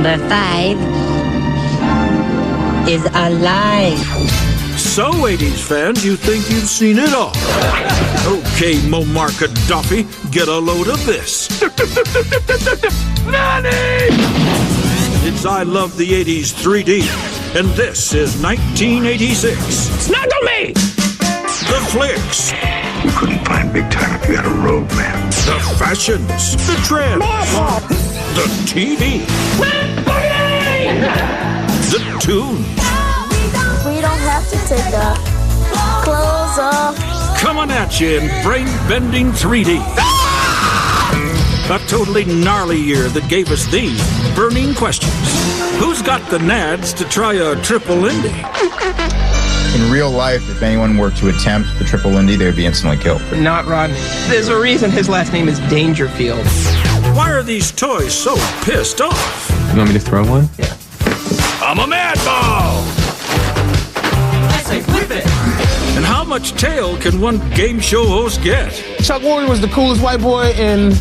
Number 5 is alive. So, 80s fans, you think you've seen it all. Okay, Muammar Gaddafi, get a load of this. It's I Love the 80s 3D, and this is 1986. Snuggle me! The flicks. You couldn't find big time if you had a road map. The fashions. The trends. The TV. The tunes. We don't have to take our clothes off. Coming at you in brain-bending 3D. A totally gnarly year that gave us these burning questions. Who's got the nads to try a triple Lindy? In real life, if anyone were to attempt the triple Lindy, they would be instantly killed. Not Rodney. There's a reason his last name is Dangerfield. Why are these toys so pissed off? You want me to throw one? Yeah. I'm a mad ball! I say whip it! And how much tail can one game show host get? Chuck Woolery was the coolest white boy in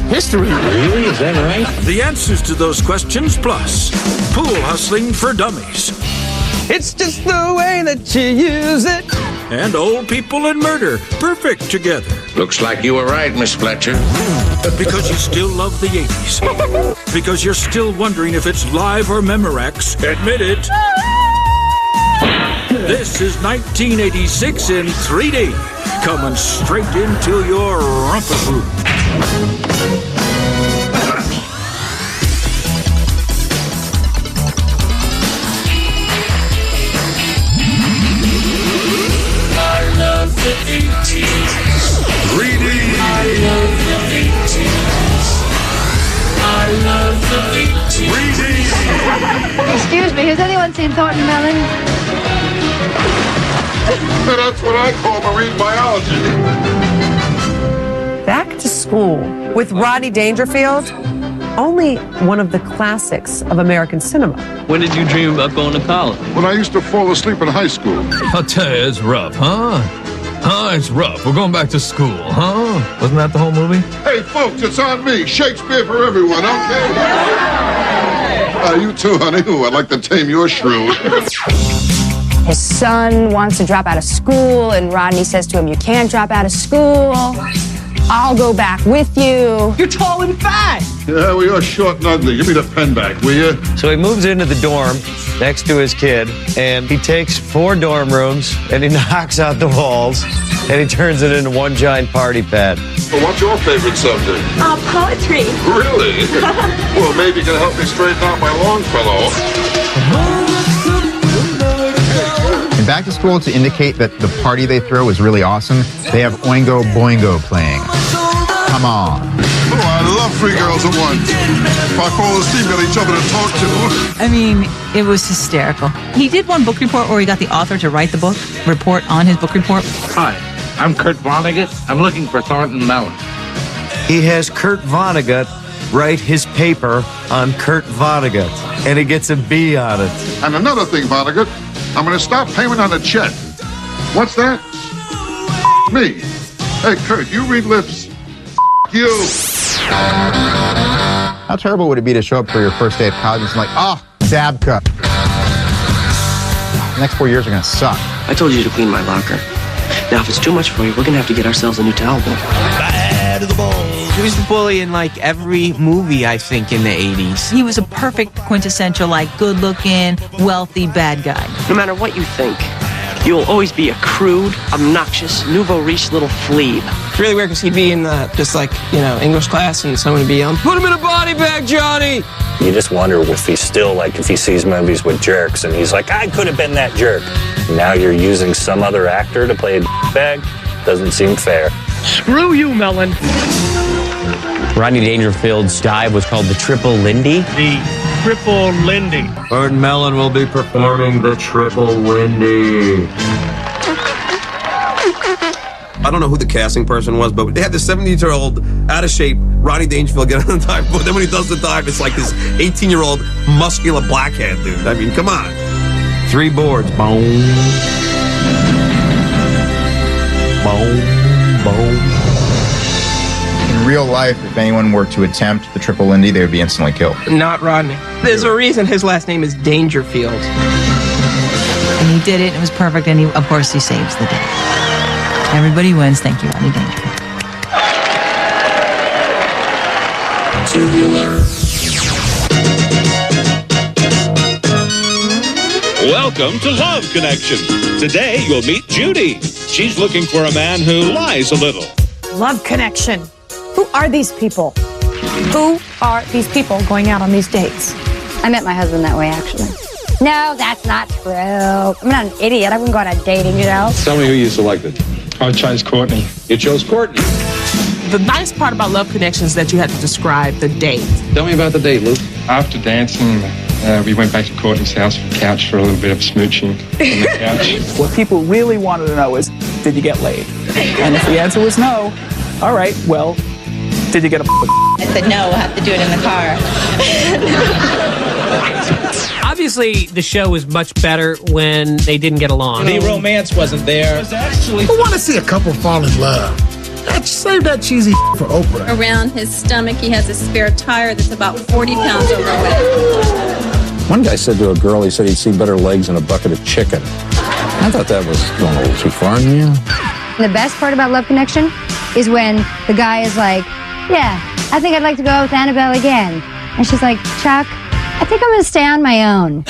history. Really? Is that right? The answers to those questions, plus pool hustling for dummies. It's just the way that you use it. And old people and murder, perfect together. Looks like you were right, Miss Fletcher. Because you still love the 80s. Because you're still wondering if it's live or Memorex. Admit it. This is 1986 in 3D. Coming straight into your rumpus room. The 80s. 3D. I love the 80s. I love the 80s. 3D. Excuse me, has anyone seen Thornton Mellon? That's what I call marine biology. Back to School with Rodney Dangerfield, only one of the classics of American cinema. When did you dream about going to college? When I used to fall asleep in high school. I'll tell you, it's rough, huh? It's rough. We're going back to school, huh? Wasn't that the whole movie? Hey, folks, it's on me. Shakespeare for everyone, okay? You too, honey. Ooh, I'd like to tame your shrew. His son wants to drop out of school, and Rodney says to him, "You can't drop out of school. I'll go back with you." You're tall and fat. Yeah, well, you're short and ugly. Give me the pen back, will you? So he moves into the dorm next to his kid, and he takes 4 dorm rooms, and he knocks out the walls, and he turns it into one giant party pad. Well, what's your favorite subject? Poetry. Really? Well, maybe you can help me straighten out my Longfellow. In Back to School, to indicate that the party they throw is really awesome, they have Oingo Boingo playing. Come on. Oh, I love 3 girls at once. If I call this team, got each other to talk to. I mean, it was hysterical. He did one book report where he got the author to write the book report on his book report. Hi, I'm Kurt Vonnegut. I'm looking for Thornton Mellon. He has Kurt Vonnegut write his paper on Kurt Vonnegut, and he gets a B on it. And another thing, Vonnegut, I'm going to stop payment on a check. What's that? Me. Hey, Kurt, you read lips. You. How terrible would it be to show up for your first day of college and it's like, Zabka. The next 4 years are going to suck. I told you to clean my locker. Now, if it's too much for you, we're going to have to get ourselves a new towel bowl. Bad to the bone. He was the bully in like every movie, I think, in the 80s. He was a perfect quintessential, like, good-looking, wealthy bad guy. No matter what you think, you'll always be a crude, obnoxious, nouveau riche little flea. It's really weird because he'd be in just like, English class and someone would be yelling, "Put him in a body bag, Johnny!" You just wonder if he's still if he sees movies with jerks and he's like, I could have been that jerk. Now you're using some other actor to play a bag? Doesn't seem fair. Screw you, Mellon. Rodney Dangerfield's dive was called the Triple Lindy. The Triple Lindy. Thornton Mellon will be performing the Triple Lindy. I don't know who the casting person was, but they had this 70-year-old, out of shape, Rodney Dangerfield get on the dive. But then when he does the dive, it's like this 18-year-old muscular blackhead dude. I mean, come on. 3 boards. Boom. Boom. Boom. In In real life, if anyone were to attempt the triple Lindy, they would be instantly killed. Not Rodney. There's a reason his last name is Dangerfield. And he did it. It was perfect. And of course, he saves the day. Everybody wins. Thank you, Rodney Dangerfield. Welcome to Love Connection. Today, you'll meet Judy. She's looking for a man who lies a little. Love Connection. Who are these people? Who are these people going out on these dates? I met my husband that way, actually. No, that's not true. I'm not an idiot. I wouldn't go on a dating, you know? Tell me who you selected. I chose Courtney. You chose Courtney. The nice part about Love Connection is that you had to describe the date. Tell me about the date, Luke. After dancing, we went back to Courtney's house for the couch for a little bit of smooching on the couch. What people really wanted to know is, did you get laid? And if the answer was no, all right, well, did you get a I said, no, we'll have to do it in the car. Obviously, the show was much better when they didn't get along. The romance wasn't there. Who want to see a couple fall in love? Save that cheesy for Oprah. Around his stomach, he has a spare tire that's about 40 pounds overweight. One guy said to a girl, he said he'd see better legs in a bucket of chicken. I thought that was going a little too far. Yeah. And the best part about Love Connection is when the guy is like, yeah, I think I'd like to go out with Annabelle again. And she's like, Chuck, I think I'm going to stay on my own.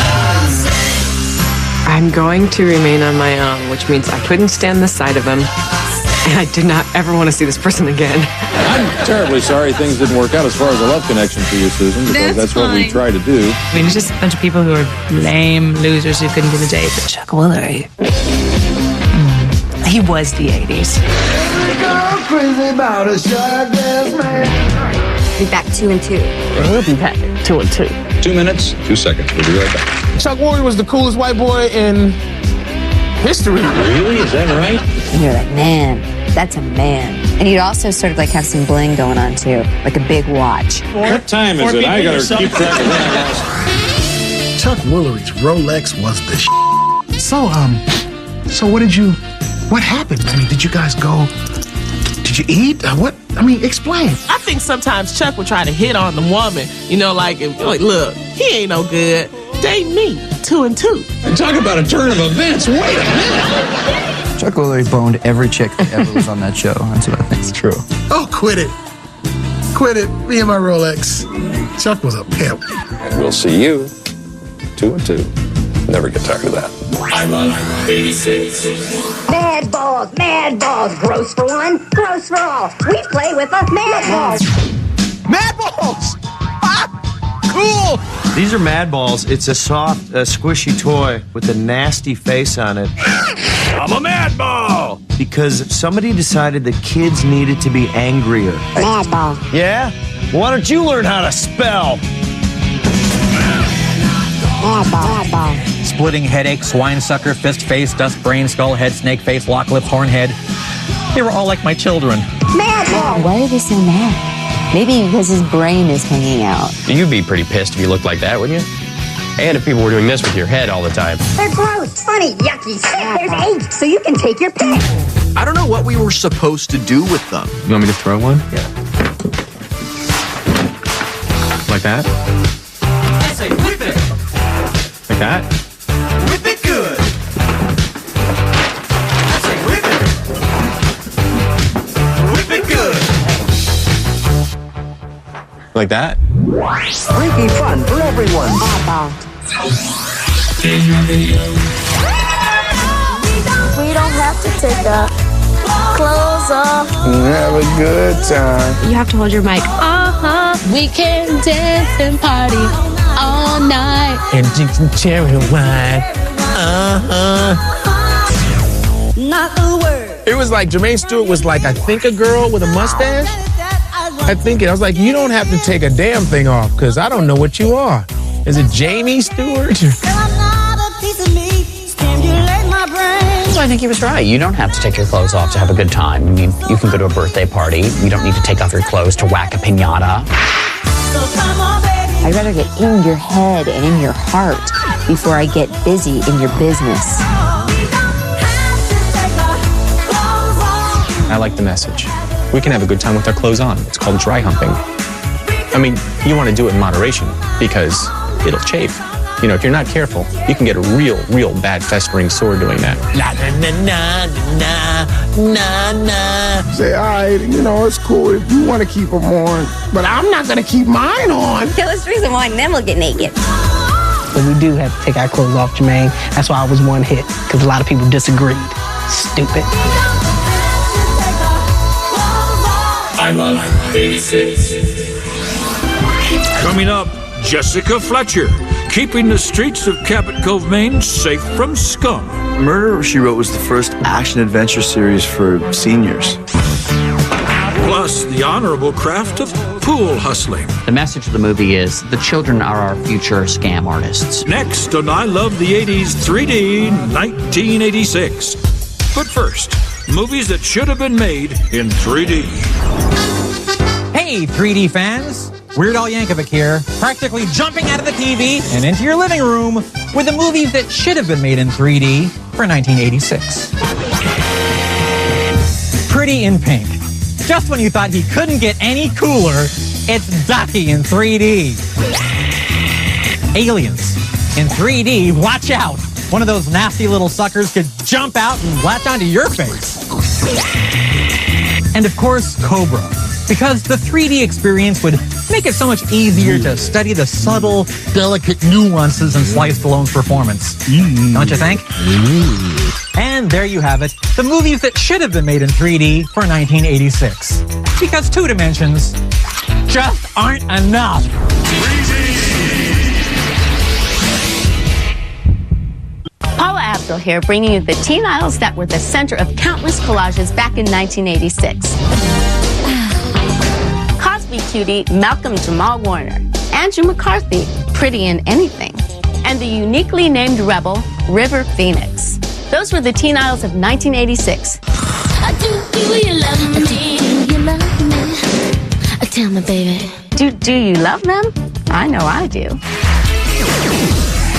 I'm going to remain on my own, which means I couldn't stand the sight of him. And I did not ever want to see this person again. I'm terribly sorry things didn't work out as far as a love connection for you, Susan, because that's what we try to do. I mean, it's just a bunch of people who are lame losers who couldn't get a date. But Chuck Woolery, he was the 80s. Be back 2 and 2. We'll be back 2 and 2. 2 minutes, 2 seconds. We'll be right back. Chuck Woolery was the coolest white boy in history. Really? Is that right? And you're like, man, that's a man. And you'd also sort of like have some bling going on too, like a big watch. What time is it? I gotta keep track of that. Chuck Woolery's Rolex was the So what happened? I mean, did you guys go, did you eat? What? I mean, explain. I think sometimes Chuck would try to hit on the woman. You know, like look, he ain't no good. Date me, 2 and 2. Talk about a turn of events. Wait a minute. Chuck Woolery boned every chick that ever was on that show. That's what I think is true. Oh, quit it. Quit it. Me and my Rolex. Chuck was a pimp. We'll see you 2 and 2. Never get tired of that. I love 86. Mad balls. Gross for one, gross for all. We play with a mad balls. Mad balls! Ah, cool! These are Mad Balls. It's a soft, squishy toy with a nasty face on it. I'm a mad ball! Because somebody decided that kids needed to be angrier. Mad ball. Yeah? Why don't you learn how to spell? Mad ball. Splitting headache, swine sucker, fist face, dust brain, skull head, snake face, lock lips, horn head. They were all like my children. Mad ball. Why are they so mad? Maybe because his brain is hanging out. You'd be pretty pissed if you looked like that, wouldn't you? And if people were doing this with your head all the time. They're gross, funny, yucky. There's 8, so you can take your pick. I don't know what we were supposed to do with them. You want me to throw one? Yeah. Like that? I say whip it. Like that? Whip it good. I say whip it. Whip it good. Like that? Freaky fun for everyone. We don't have to take our clothes off. Have a good time. You have to hold your mic. We can dance and party all night. And drink some cherry wine. Not a word. It was like Jermaine Stewart was like, I think a girl with a mustache. I was like, you don't have to take a damn thing off because I don't know what you are. Is it Jamie Stewart? Well, I think he was right. You don't have to take your clothes off to have a good time. I mean, you can go to a birthday party. You don't need to take off your clothes to whack a piñata. I'd rather get in your head and in your heart before I get busy in your business. I like the message. we can have a good time with our clothes on. It's called dry humping. I mean, you want to do it in moderation because it'll chafe. You know, if you're not careful, you can get a real bad festering sore doing that. La na na na na na. Say, all right, you know, it's cool if you want to keep them on, but I'm not going to keep mine on. Tell us the reason why, and then we'll get naked. But we do have to take our clothes off, Jermaine. That's why I was one hit, because a lot of people disagreed. Stupid. I love 86. Coming up, Jessica Fletcher, keeping the streets of Cabot Cove, Maine safe from scum. Murder, She Wrote was the first action-adventure series for seniors. Plus, the honorable craft of pool hustling. The message of the movie is the children are our future scam artists. Next on I Love the 80s 3D 1986. But first, movies that should have been made in 3D. Hey, 3D fans! Weird Al Yankovic here, practically jumping out of the TV and into your living room with the movies that should have been made in 3D for 1986. Pretty in Pink. Just when you thought he couldn't get any cooler, it's Ducky in 3D. Aliens in 3D, watch out! One of those nasty little suckers could jump out and latch onto your face. And of course, Cobra. Because the 3D experience would make it so much easier to study the subtle, delicate nuances in Sly Stallone's performance. Don't you think? And there you have it, the movies that should have been made in 3D for 1986. Because 2 dimensions just aren't enough. Paula Abdul here, bringing you the teen idols that were the center of countless collages back in 1986. Cosby cutie Malcolm Jamal Warner, Andrew McCarthy, Pretty in Anything, and the uniquely named rebel River Phoenix. Those were the teen idols of 1986. Do you love me? Do you love me? Tell me, baby. Do you love them? I know I do.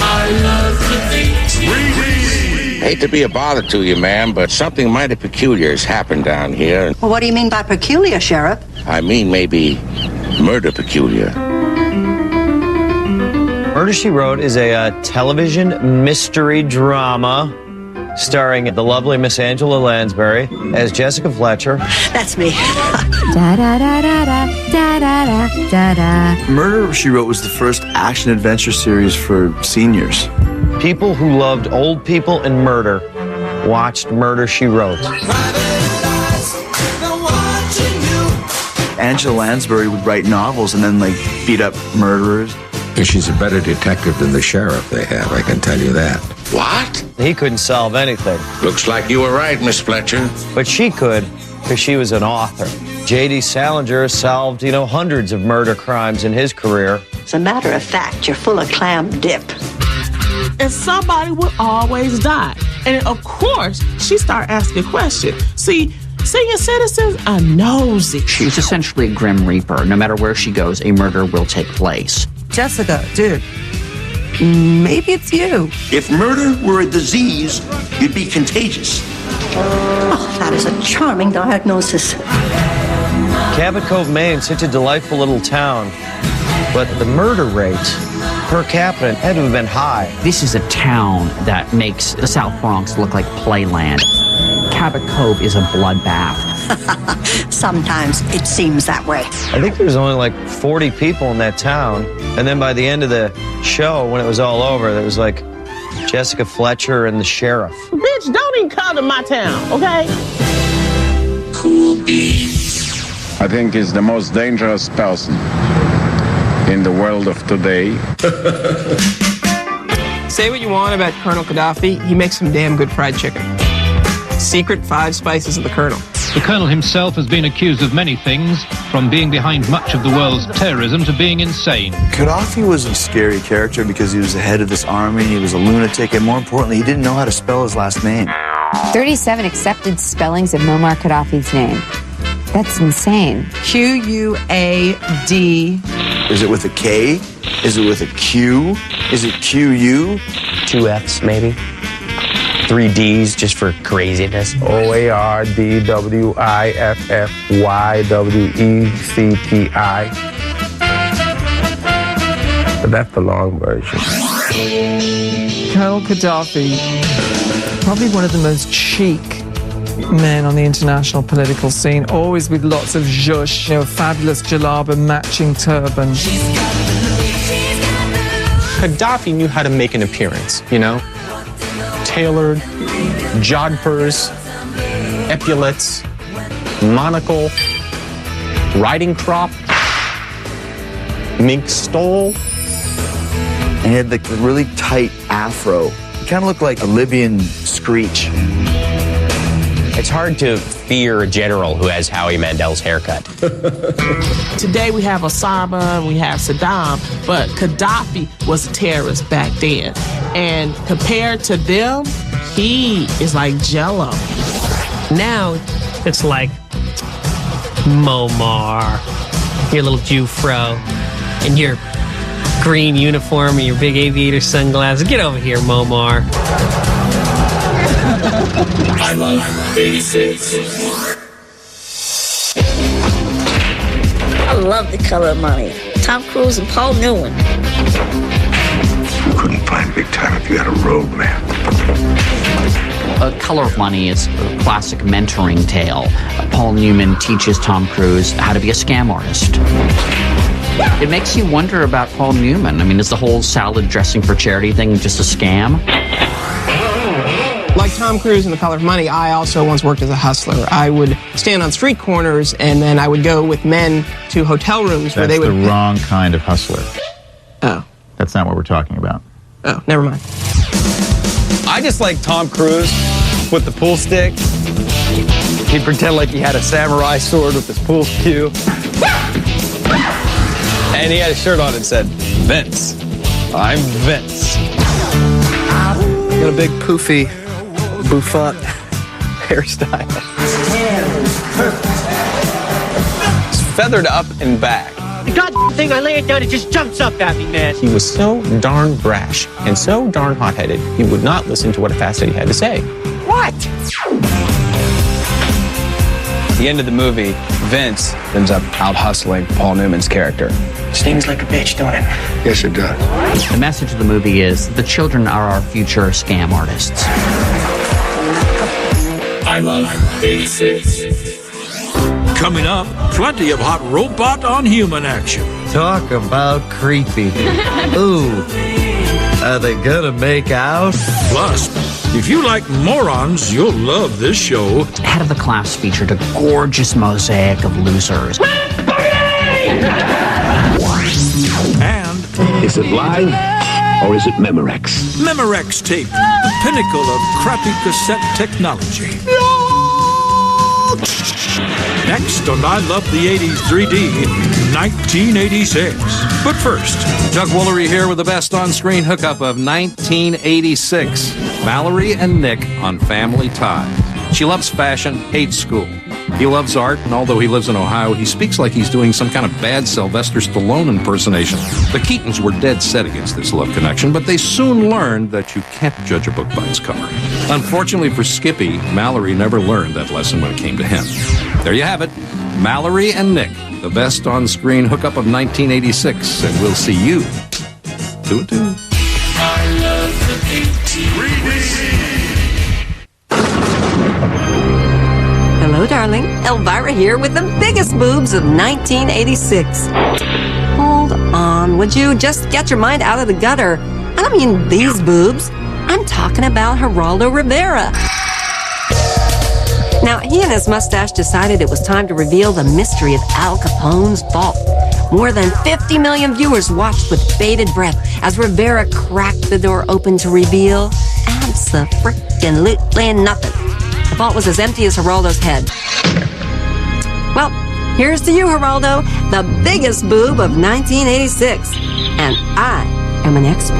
I love the 3D. Hate to be a bother to you, ma'am, but something mighty peculiar has happened down here. Well, what do you mean by peculiar, Sheriff? I mean maybe murder peculiar. Murder, She Wrote is a television mystery drama starring the lovely Miss Angela Lansbury as Jessica Fletcher. That's me. Da da da da da da da da da. Murder, She Wrote was the first action-adventure series for seniors. People who loved old people and murder watched Murder, She Wrote. Angela Lansbury would write novels and then, like, beat up murderers. She's a better detective than the sheriff they have, I can tell you that. What? He couldn't solve anything. Looks like you were right, Miss Fletcher. But she could, because she was an author. J.D. Salinger solved, hundreds of murder crimes in his career. As a matter of fact, you're full of clam dip. And somebody would always die. And of course, she started asking questions. See, senior citizens are nosy. She's essentially a Grim Reaper. No matter where she goes, a murder will take place. Jessica, dude, maybe it's you. If murder were a disease, you'd be contagious. Oh, that is a charming diagnosis. Cabot Cove, Maine, such a delightful little town. But the murder rate per capita had to have been high. This is a town that makes the South Bronx look like playland. Cabot Cove is a bloodbath. Sometimes it seems that way. I think there was only like 40 people in that town. And then by the end of the show, when it was all over, there was like Jessica Fletcher and the sheriff. Bitch, don't even come to my town, okay? I think he's the most dangerous person in the world of today. Say what you want about Colonel Gaddafi, he makes some damn good fried chicken. Secret 5 spices of the Colonel. The Colonel himself has been accused of many things, from being behind much of the world's terrorism to being insane. Gaddafi was a scary character because he was the head of this army, he was a lunatic, and more importantly, he didn't know how to spell his last name. 37 accepted spellings of Muammar Gaddafi's name. That's insane. Q-U-A-D. Is it with a K? Is it with a Q? Is it Q-U? 2 F's, maybe. 3 Ds just for craziness. OARDWIFFYWECTI. But that's the long version. Colonel Gaddafi, probably one of the most chic men on the international political scene, always with lots of zhuzh, fabulous jalaba, matching turban. Gaddafi knew how to make an appearance, tailored, jodhpurs, epaulets, monocle, riding crop, mink stole. And he had the really tight afro. He kind of looked like a Libyan Screech. It's hard to fear a general who has Howie Mandel's haircut. Today we have Osama, we have Saddam, but Gaddafi was a terrorist back then. And compared to them, he is like Jello. Now it's like Momar, your little Jew fro, and your green uniform and your big aviator sunglasses. Get over here, Momar. I love 86. I love The Color of Money. Tom Cruise and Paul Newman. You couldn't find big time if you had a road map. A Color of Money is a classic mentoring tale. Paul Newman teaches Tom Cruise how to be a scam artist. It makes you wonder about Paul Newman. I mean, is the whole salad dressing for charity thing just a scam? Like Tom Cruise in The Color of Money, I also once worked as a hustler. I would stand on street corners, and then I would go with men to hotel rooms where they would... That's the wrong kind of hustler. Oh. That's not what we're talking about. Oh, never mind. I just like Tom Cruise with the pool stick. He'd pretend like he had a samurai sword with his pool cue. And he had a shirt on and said, Vince. I'm Vince. Got a big poofy, bouffant hairstyle. It's feathered up and back. The goddamn thing, I lay it down, it just jumps up at me, man. He was so darn brash and so darn hot-headed, he would not listen to what a fast lady had to say. What? At the end of the movie, Vince ends up out-hustling Paul Newman's character. Stings like a bitch, don't it? Yes, it does. The message of the movie is the children are our future scam artists. I love 86. Coming up, plenty of hot robot on human action. Talk about creepy. Ooh, are they gonna make out? Plus, if you like morons, you'll love this show. Head of the Class featured a gorgeous mosaic of losers. And is it live or is it Memorex? Memorex tape, the pinnacle of crappy cassette technology. Next on I Love the 80s 3D, 1986. But first, Chuck Woolery here with the best on-screen hookup of 1986. Mallory and Nick on Family Ties. She loves fashion, hates school. He loves art, and although he lives in Ohio, he speaks like he's doing some kind of bad Sylvester Stallone impersonation. The Keatons were dead set against this love connection, but they soon learned that you can't judge a book by its cover. Unfortunately for Skippy, Mallory never learned that lesson when it came to him. There you have it, Mallory and Nick, the best on-screen hookup of 1986, and we'll see you 2-2. I love the 3D. Hello, darling. Elvira here with the biggest boobs of 1986. Hold on, would you? Just get your mind out of the gutter. I don't mean these boobs. I'm talking about Geraldo Rivera. Now, he and his mustache decided it was time to reveal the mystery of Al Capone's vault. More than 50 million viewers watched with bated breath as Rivera cracked the door open to reveal abso-frickin-lutely nothing. The vault was as empty as Geraldo's head. Well, here's to you, Geraldo, the biggest boob of 1986. And I am an expert.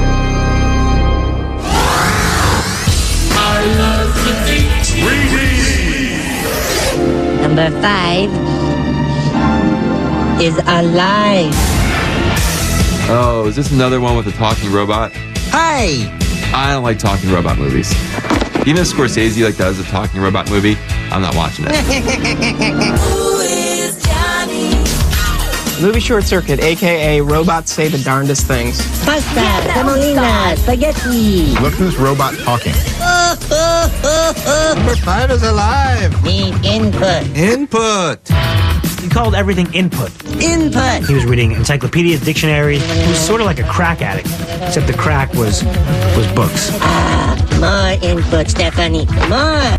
I love the 3D. Number 5 is alive. Oh, is this another one with a talking robot? Hey! I don't like talking robot movies. Even if Scorsese like does a talking robot movie, I'm not watching it. Movie Short Circuit, a.k.a. robots say the darndest things. Pasta, semolina, spaghetti. Look who's robot talking. Number 5 is alive. Need input. Input. He called everything input. Input. He was reading encyclopedias, dictionaries. He was sort of like a crack addict, except the crack was books. More input, Stephanie. More.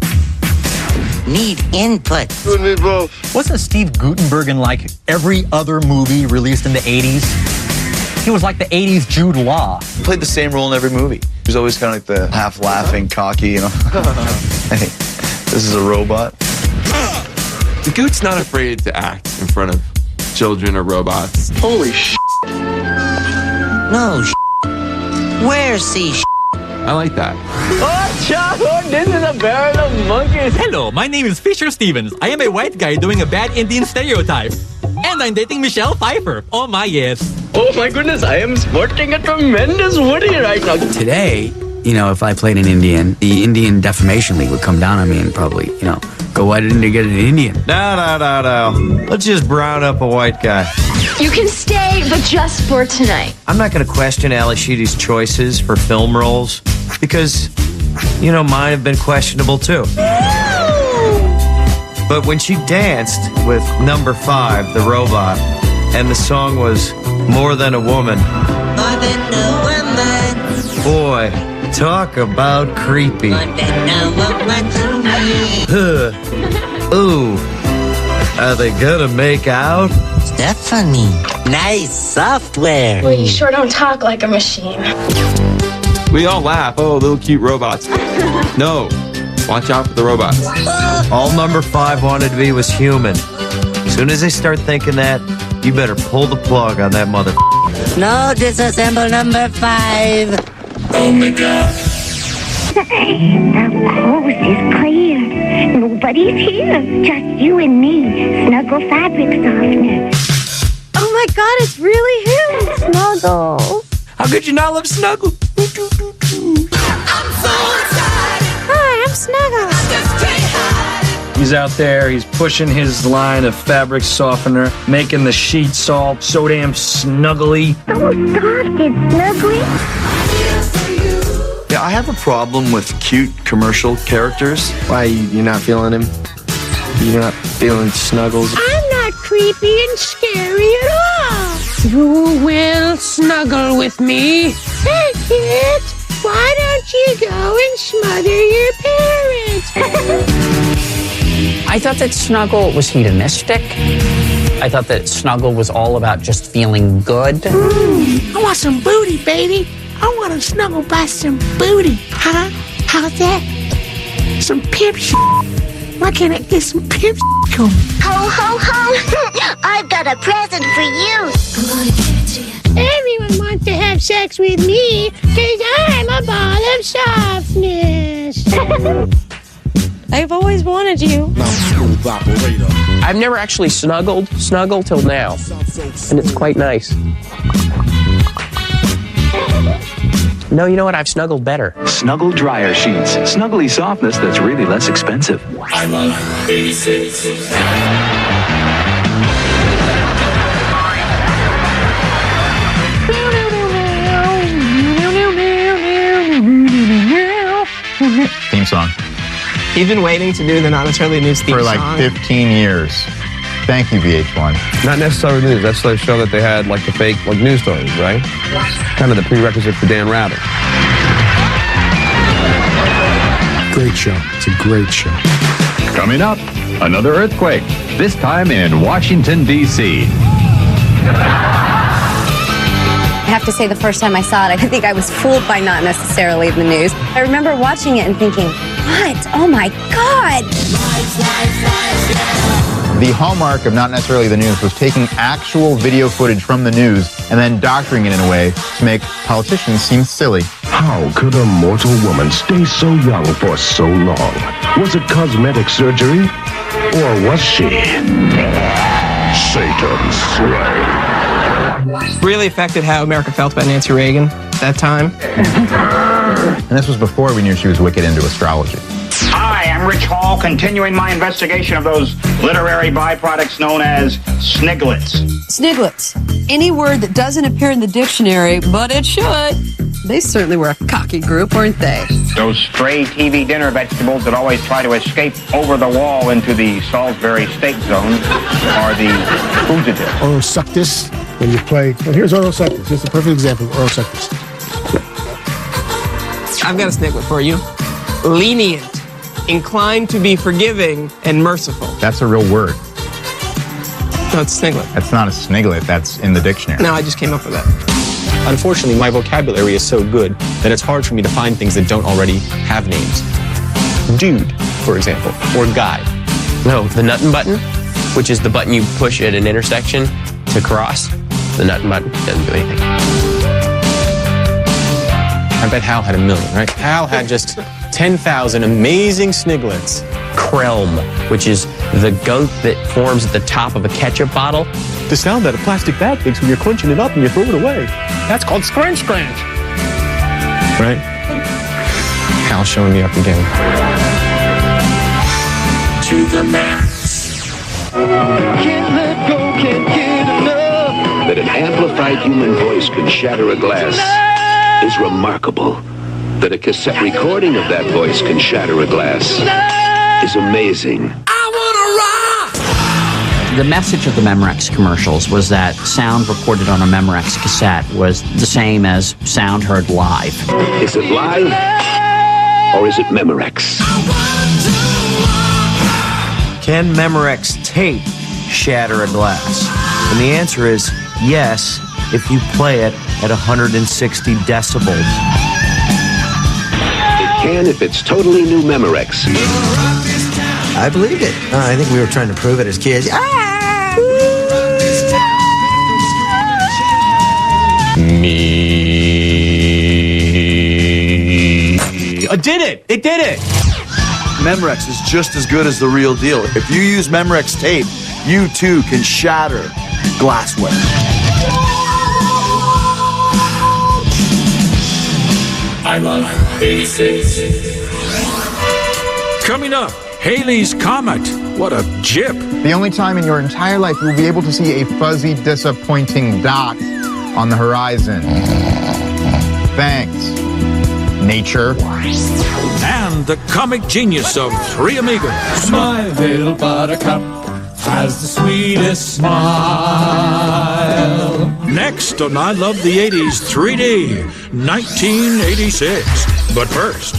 Need input. You and me both. Wasn't Steve Guttenberg in like every other movie released in the 80s? He was like the 80s Jude Law. He played the same role in every movie. He was always kind of like the half laughing, cocky, you know. Hey, this is a robot. The Goot's not afraid to act in front of children or robots. Holy shit. No shit. Where's the shit? I like that. Oh, Chaco, this is a barrel of monkeys. Hello, my name is Fisher Stevens. I am a white guy doing a bad Indian stereotype. And I'm dating Michelle Pfeiffer. Oh my, yes. Oh my goodness, I am sporting a tremendous Woody right now. Today, you know, if I played an Indian, the Indian Defamation League would come down on me and probably, you know, go, why didn't you get an Indian? No. Let's just brown up a white guy. You can stay, but just for tonight. I'm not going to question Ali Sheedy's choices for film roles because, you know, mine have been questionable too. But when she danced with number 5, the robot, and the song was More Than a Woman. More than a woman. Boy, talk about creepy. More than a woman to me. Ooh, are they gonna make out? Stephanie, nice software. Well, you sure don't talk like a machine. We all laugh. Oh, little cute robots. No, watch out for the robots. All number 5 wanted to be was human. As soon as they start thinking that, you better pull the plug on that mother. No, disassemble number 5. Oh my God. The coast is clear. Nobody's here. Just you and me. Snuggle fabric softener. Oh my God, it's really him, Snuggle. How could you not love Snuggle? I'm so excited. Hi, I'm Snuggle. I just can't hide it. He's out there, he's pushing his line of fabric softener, making the sheets all so damn snuggly. So soft and snuggly. Yeah, I have a problem with cute commercial characters. Why, you're not feeling him? You're not feeling Snuggles? I'm not creepy and scary at all. You will snuggle with me. Hey, kids, why don't you go and smother your parents? I thought that Snuggle was hedonistic. I thought that Snuggle was all about just feeling good. I want some booty, baby. I want to snuggle by some booty, huh? How's that? Some pimp shit. Why can't I get some pimp shit? Ho, ho, ho. I've got a present for you. I'm gonna give it to you. Everyone wants to have sex with me because I'm a ball of softness. I've always wanted you. Smooth operator. I've never actually snuggled till now, and it's quite nice. No, you know what? I've snuggled better. Snuggle dryer sheets. Snuggly softness that's really less expensive. I love 86. Theme song. He's been waiting to do the Not Necessarily News theme For like song. 15 years. Thank you, VH1. Not necessarily news. That's the show that they had, like the fake news stories, right? Kind of the prerequisite for Dan Rather. Great show. It's a great show. Coming up, another earthquake, this time in Washington, D.C. I have to say, the first time I saw it, I think I was fooled by Not Necessarily the News. I remember watching it and thinking, what? Oh my God! The hallmark of Not Necessarily the News was taking actual video footage from the news and then doctoring it in a way to make politicians seem silly. How could a mortal woman stay so young for so long? Was it cosmetic surgery? Or was she Satan's slave? Really affected how America felt about Nancy Reagan at that time. And this was before we knew she was wicked into astrology. Hi, I'm Rich Hall, continuing my investigation of those literary byproducts known as Sniglets. Sniglets. Any word that doesn't appear in the dictionary, but it should. They certainly were a cocky group, weren't they? Those stray TV dinner vegetables that always try to escape over the wall into the Salisbury steak zone are the fugitives. Orosectus, when you play. Well, here's Orosectus. This is a perfect example of Orosectus. I've got a sniglet for you. Lenient. Inclined to be forgiving and merciful. That's a real word. No, it's sniglet. That's not a sniglet. That's in the dictionary. No, I just came up with that. Unfortunately, my vocabulary is so good that it's hard for me to find things that don't already have names. Dude, for example, or guy. No, the nut and button, which is the button you push at an intersection to cross. The nut and button doesn't do anything. I bet Hal had a million, right? Hal had just 10,000 amazing sniglets. Krelm, which is the goat that forms at the top of a ketchup bottle. The sound that a plastic bag makes when you're crunching it up and you throw it away. That's called scrunch scrunch. Right? Hal's showing me up again. To the max. Can't let go, can't get enough. That an amplified human voice can shatter a glass is remarkable. That a cassette recording of that voice can shatter a glass is amazing. The message of the Memorex commercials was that sound recorded on a Memorex cassette was the same as sound heard live. Is it live or is it Memorex? Can Memorex tape shatter a glass? And the answer is yes, if you play it at 160 decibels. It can if it's totally new Memorex. I believed it. I think we were trying to prove it as kids. Me. I did it! It did it! Memorex is just as good as the real deal. If you use Memorex tape, you too can shatter glassware. I love 86. Coming up, Halley's Comet. What a jip. The only time in your entire life you'll be able to see a fuzzy, disappointing dot on the horizon. Thanks, nature. And the comic genius of Three Amigos. My little buttercup has the sweetest smile. Next on I Love the 80s 3D, 1986. But first...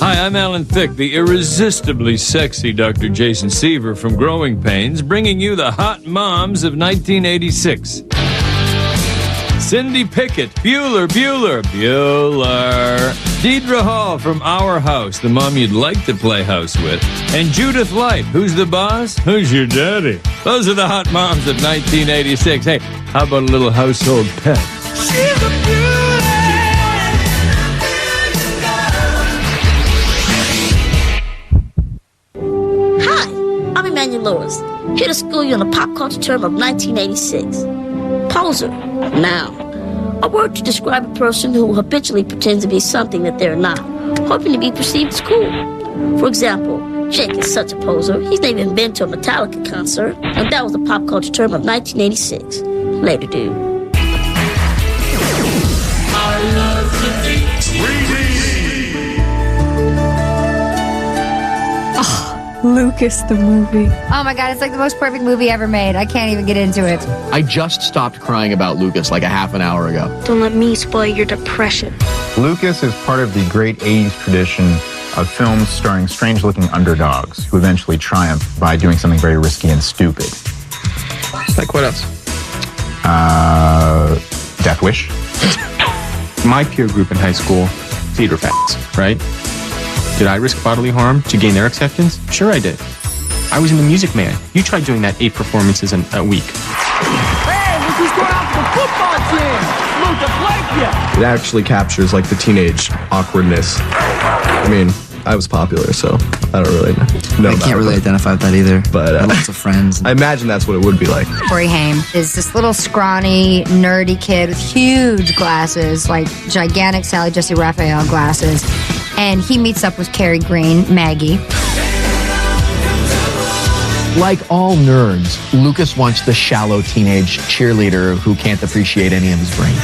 Hi, I'm Alan Thicke, the irresistibly sexy Dr. Jason Seaver from Growing Pains, bringing you the hot moms of 1986. Cindy Pickett, Bueller. Deidre Hall from Our House, the mom you'd like to play house with. And Judith Light, who's the boss? Who's your daddy? Those are the hot moms of 1986. Hey, how about a little household pet? She's a beauty. Hi, I'm Emmanuel Lewis, here to school you on the pop culture term of 1986. Poser. Noun. A word to describe a person who habitually pretends to be something that they're not, hoping to be perceived as cool. For example, Jake is such a poser, he's never even been to a Metallica concert, and that was the pop culture term of 1986. Later, dude. I love the 3D. Lucas, the movie. Oh my God, it's like the most perfect movie ever made. I can't even get into it. I just stopped crying about Lucas like a half an hour ago. Don't let me spoil your depression. Lucas is part of the great 80s tradition of films starring strange-looking underdogs who eventually triumph by doing something very risky and stupid. Like what else? Death Wish. My peer group in high school, theater fans, right? Did I risk bodily harm to gain their acceptance? Sure I did. I was in The Music Man. You tried doing that 8 performances in a week. Hey, look who's going out to the football team! Luke, I It actually captures like the teenage awkwardness. I mean, I was popular, so I don't really know. know I about can't it, really identify with that either. But I have lots of friends. I imagine that's what it would be like. Corey Haim is this little scrawny, nerdy kid with huge glasses, like gigantic Sally Jesse Raphael glasses. And he meets up with Carrie Green, Maggie. Like all nerds, Lucas wants the shallow teenage cheerleader who can't appreciate any of his brains.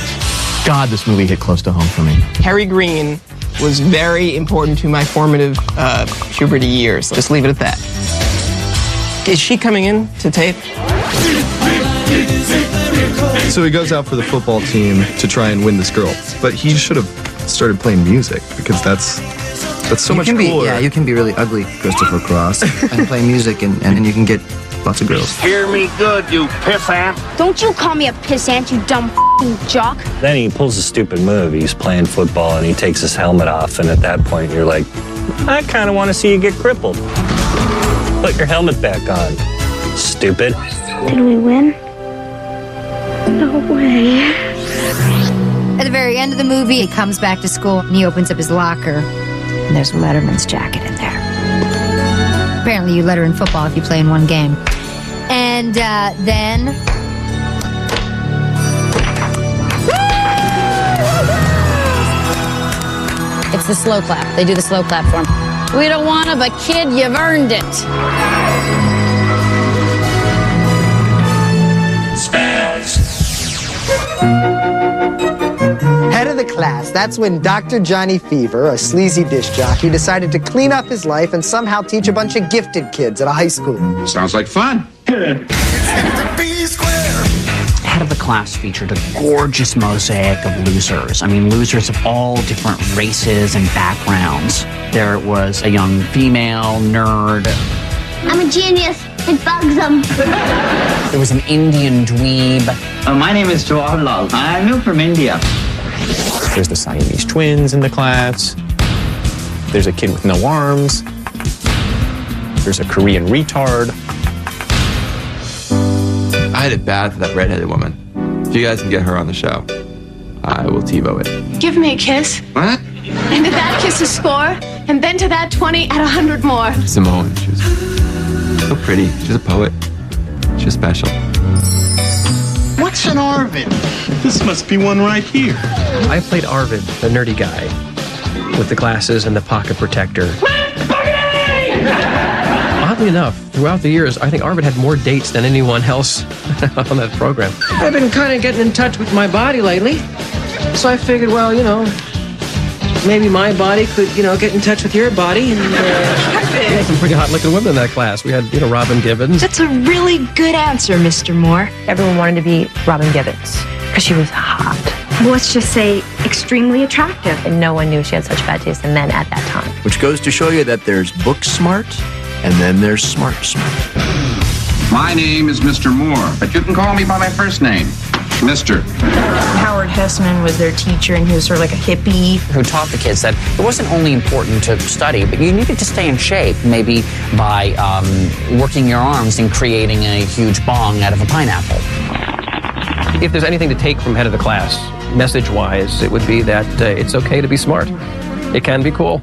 God, this movie hit close to home for me. Harry Green was very important to my formative puberty years. Just leave it at that. Is she coming in to tape? So he goes out for the football team to try and win this girl. But he should have started playing music because that's so much cooler. You can be really ugly, Christopher Cross, and play music, and you can get lots of girls. Hear me good, you pissant. Don't you call me a pissant, you dumb f***ing jock. Then he pulls a stupid move. He's playing football and he takes his helmet off, and at that point you're like, I kind of want to see you get crippled. Put your helmet back on, stupid. Did we win? No way. At the very end of the movie, he comes back to school and he opens up his locker. And there's Letterman's jacket in there. Apparently you letter in football if you play in one game. And then... It's the slow clap. They do the slow clap for him. We don't want to, but kid, you've earned it. Head of the class, that's when Dr. Johnny Fever, a sleazy disc jockey, decided to clean up his life and somehow teach a bunch of gifted kids at a high school. Sounds like fun. Head of the class featured a gorgeous mosaic of losers. I mean, losers of all different races and backgrounds. There was a young female nerd. I'm a genius. It bugs them. There was an Indian dweeb. My name is Jawaharlal. I'm new from India. There's the Siamese twins in the class. There's a kid with no arms. There's a Korean retard. I had it bad for that redheaded woman. If you guys can get her on the show, I will TiVo it. Give me a kiss. What? And to that kiss a score. And then to that 20, add 100 more. Simone, she was so pretty. She's a poet. She's special. What's an Arvid? This must be one right here. I played Arvid, the nerdy guy, with the glasses and the pocket protector. Oddly enough, throughout the years, I think Arvid had more dates than anyone else on that program. I've been kind of getting in touch with my body lately. So I figured, well, you know, maybe my body could, you know, get in touch with your body. And we had some pretty hot-looking women in that class. We had, you know, Robin Gibbons. That's a really good answer, Mr. Moore. Everyone wanted to be Robin Gibbons because she was hot. Well, let's just say extremely attractive. And no one knew she had such bad taste in men at that time. Which goes to show you that there's book smart, and then there's smart. My name is Mr. Moore, but you can call me by my first name, Mr. Howard Hessman was their teacher, and he was sort of like a hippie. Who taught the kids that it wasn't only important to study, but you needed to stay in shape, maybe by working your arms and creating a huge bong out of a pineapple. If there's anything to take from head of the class, message-wise, it would be that it's okay to be smart. It can be cool.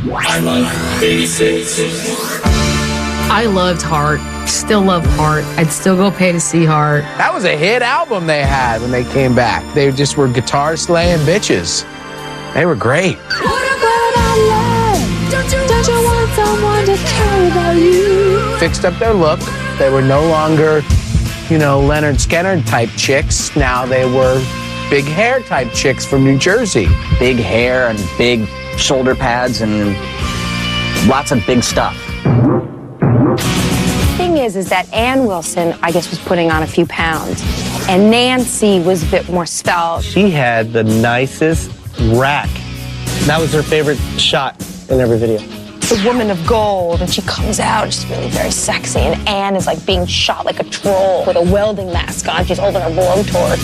I like 86. I loved Heart. Still love Heart. I'd still go pay to see Heart. That was a hit album they had when they came back. They just were guitar slaying bitches. They were great. Don't you want someone to care about you? Fixed up their look. They were no longer, you know, Leonard Skinner type chicks. Now they were big hair type chicks from New Jersey. Big hair and big shoulder pads and lots of big stuff. Thing is that Ann Wilson, I guess, was putting on a few pounds, and Nancy was a bit more svelte. She had the nicest rack. That was her favorite shot in every video. The woman of gold, and she comes out just really very sexy, and Ann is like being shot like a troll with a welding mask on. She's holding her blowtorch.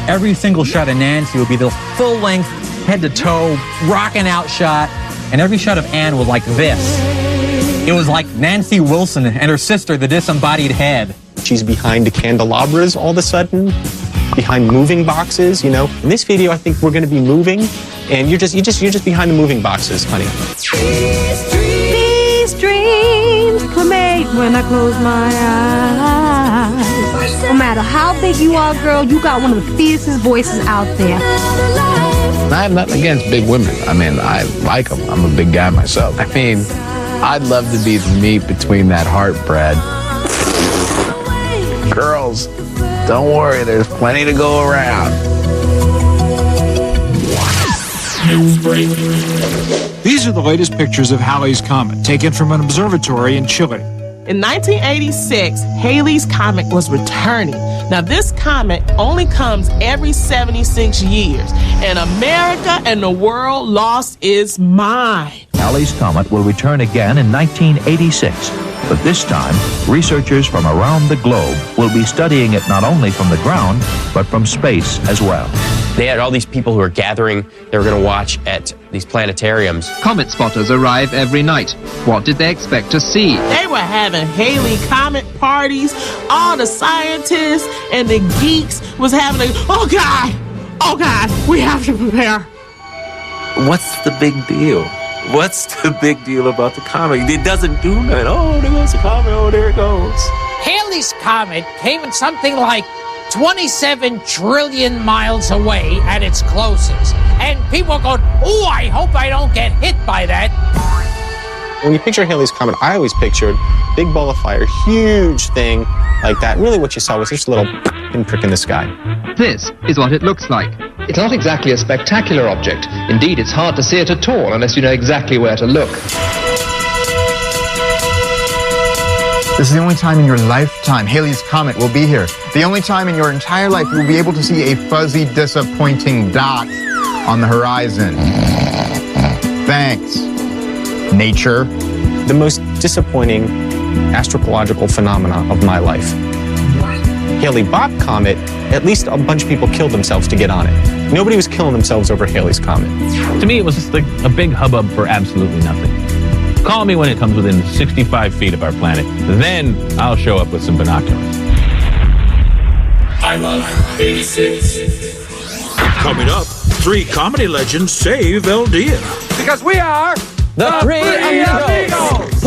Every single shot of Nancy would be the full-length, head-to-toe, rocking out shot, and every shot of Ann was like this. It was like Nancy Wilson and her sister, the disembodied head. She's behind the candelabras all of a sudden, behind moving boxes, you know. In this video, I think we're going to be moving, and you're just behind the moving boxes, honey. These dreams were made when I close my eyes. No matter how big you are, girl, you got one of the fiercest voices out there. I have nothing against big women. I mean, I like them. I'm a big guy myself. I mean, I'd love to be the meat between that heart, Brad. Girls, don't worry, there's plenty to go around. These are the latest pictures of Halley's Comet, taken from an observatory in Chile. In 1986, Halley's Comet was returning. Now, this comet only comes every 76 years, and America and the world lost its mind. Halley's Comet will return again in 1986, but this time, researchers from around the globe will be studying it not only from the ground, but from space as well. They had all these people who were gathering, they were going to watch at these planetariums. Comet spotters arrive every night. What did they expect to see? They were having Halley Comet parties. All the scientists and the geeks was having oh God, we have to prepare. What's the big deal? What's the big deal about the comet? It doesn't do nothing. Oh, there goes the comet. Oh, there it goes. Halley's Comet came in something like 27 trillion miles away at its closest. And people are going, oh, I hope I don't get hit by that. When you picture Halley's Comet, I always pictured big ball of fire, huge thing like that. Really what you saw was just a little pinprick in the sky. This is what it looks like. It's not exactly a spectacular object. Indeed, it's hard to see it at all unless you know exactly where to look. This is the only time in your lifetime Halley's Comet will be here. The only time in your entire life you will be able to see a fuzzy, disappointing dot on the horizon. Thanks, nature. The most disappointing astrological phenomena of my life. Halley-Bopp Comet, at least a bunch of people killed themselves to get on it. Nobody was killing themselves over Halley's Comet. To me, it was just like a big hubbub for absolutely nothing. Call me when it comes within 65 feet of our planet. Then I'll show up with some binoculars. I love 86. Coming up, three comedy legends save El Dia. Because we are the Three Amigos.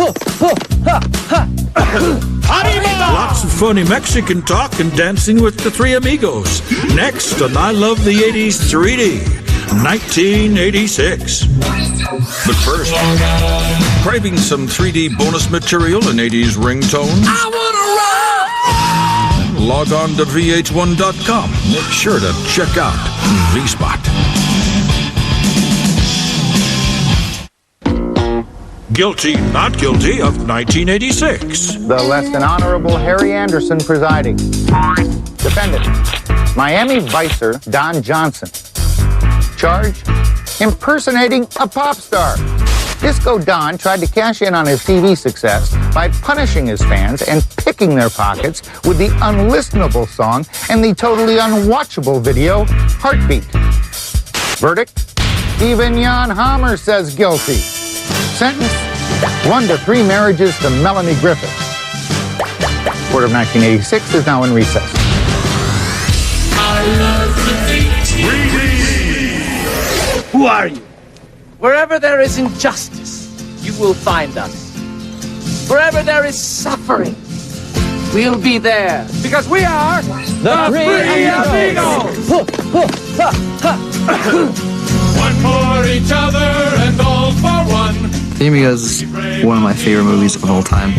Lots of funny Mexican talk and dancing with the Three Amigos. Next on I Love the 80s 3D, 1986. But first, craving some 3D bonus material and 80s ringtones? I wanna rock! Log on to VH1.com. Make sure to check out V-Spot. Guilty, Not Guilty of 1986. The less than honorable Harry Anderson presiding. Defendant, Miami Vicer Don Johnson. Charge, impersonating a pop star. Disco Don tried to cash in on his TV success by punishing his fans and picking their pockets with the unlistenable song and the totally unwatchable video, Heartbeat. Verdict, even Jan Hammer says guilty. Sentence, 1 to 3 marriages to Melanie Griffith. Court of 1986 is now in recess. I love the 3D. Who are you? Wherever there is injustice, you will find us. Wherever there is suffering, we'll be there. Because we are the Three Amigos. One for each other and all for one. Three Amigos is one of my favorite movies of all time.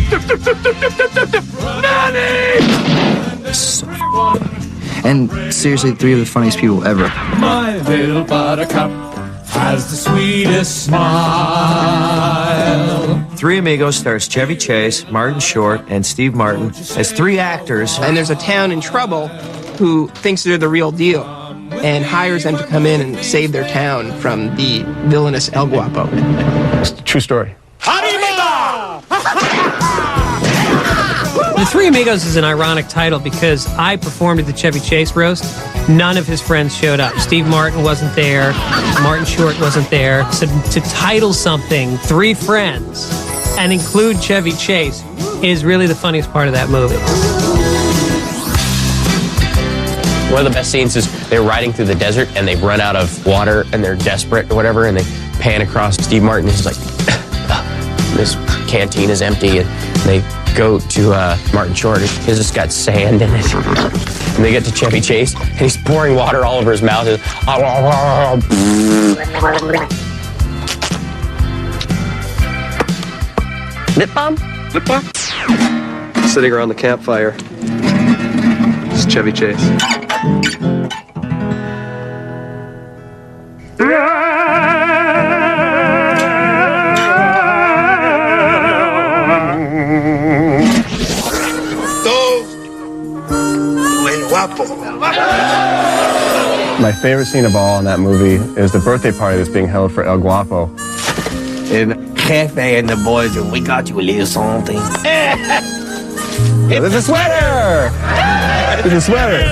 So, and seriously, three of the funniest people ever. My little buttercup has the sweetest smile. Three Amigos stars Chevy Chase, Martin Short, and Steve Martin as three actors. And there's a town in trouble who thinks they're the real deal and hires them to come in and save their town from the villainous El Guapo. It's a true story. The Three Amigos is an ironic title because I performed at the Chevy Chase roast. None of his friends showed up. Steve Martin wasn't there. Martin Short wasn't there. So to title something Three Friends and include Chevy Chase is really the funniest part of that movie. One of the best scenes is they're riding through the desert and they've run out of water and they're desperate or whatever, and they pan across Steve Martin. He's like, this canteen is empty. And they go to Martin Short. He's just got sand in it. And they get to Chevy Chase, and he's pouring water all over his mouth. Lip balm? Lip balm? Sitting around the campfire. It's Chevy Chase. My favorite scene of all in that movie is the birthday party that's being held for El Guapo. In Cafe and the boys, and we got you a little something. There's a sweater! There's a sweater!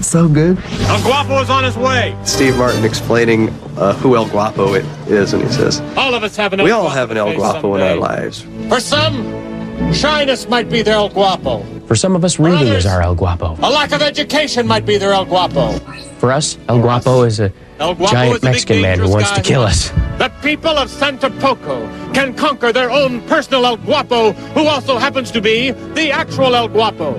So good. El Guapo is on his way. Steve Martin explaining who El Guapo is, and he says, All of us have an we El all have an El Guapo in our lives. For some, shyness might be their El Guapo. For some of us, reading is our El Guapo. A lack of education might be their El Guapo. For us, El Guapo is a giant Mexican man who wants to kill us. The people of Santa Poco can conquer their own personal El Guapo, who also happens to be the actual El Guapo.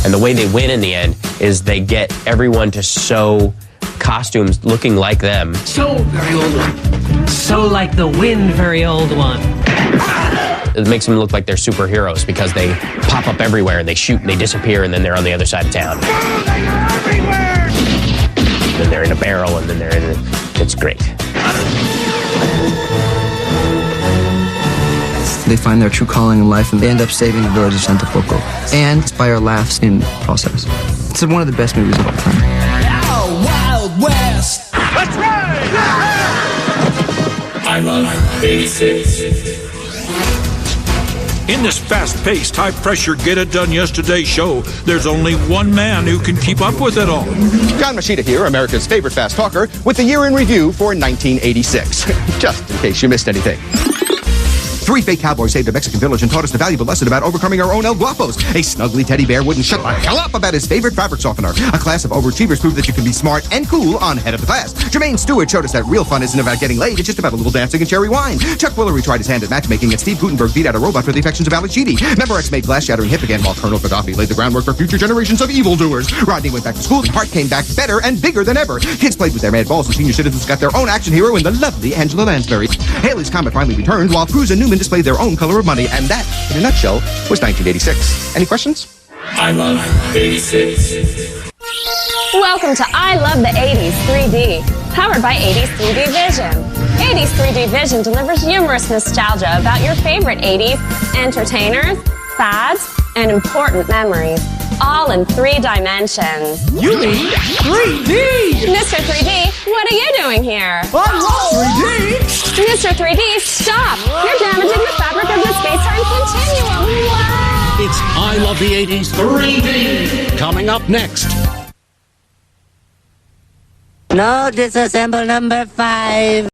And the way they win in the end is they get everyone to sew costumes looking like them. So very old one. So like the wind, very old one. It makes them look like they're superheroes because they pop up everywhere and they shoot and they disappear and then they're on the other side of town. Then they're in a barrel and then they're in it's great. They find their true calling in life and they end up saving the village of Santa Poco and inspire laughs in the process. It's one of the best movies of all time. Wild West. That's right. I love 86. In this fast-paced, high-pressure, get-it-done-yesterday show, there's only one man who can keep up with it all. John Machida here, America's favorite fast talker, with the year in review for 1986. Just in case you missed anything. 3 fake cowboys saved a Mexican village and taught us the valuable lesson about overcoming our own El Guapos. A snuggly teddy bear wouldn't shut the hell up about his favorite fabric softener. A class of overachievers proved that you can be smart and cool on head of the class. Jermaine Stewart showed us that real fun isn't about getting laid, it's just about a little dancing and cherry wine. Chuck Woolery tried his hand at matchmaking, and Steve Gutenberg beat out a robot for the affections of Alex Sheedy. Memorex made glass-shattering hip again, while Colonel Gaddafi laid the groundwork for future generations of evildoers. Rodney went back to school, and Hart came back better and bigger than ever. Kids played with their mad balls, and senior citizens got their own action hero in the lovely Angela Lansbury. Halley's Comet finally returned, while Cruise and Newman displayed their own color of money, and that, in a nutshell, was 1986. Any questions? I love 86. Welcome to I Love the 80s 3D, powered by 80s 3D Vision. 80s 3D Vision delivers humorous nostalgia about your favorite 80s entertainers, fads, and important memories, all in 3 dimensions. You mean 3D? Mr. 3D, what are you doing here? I love 3D! Mr. 3D, stop! You're damaging the fabric of the space-time continuum. Wow! It's I Love the 80s 3D, coming up next. No, disassemble number 5.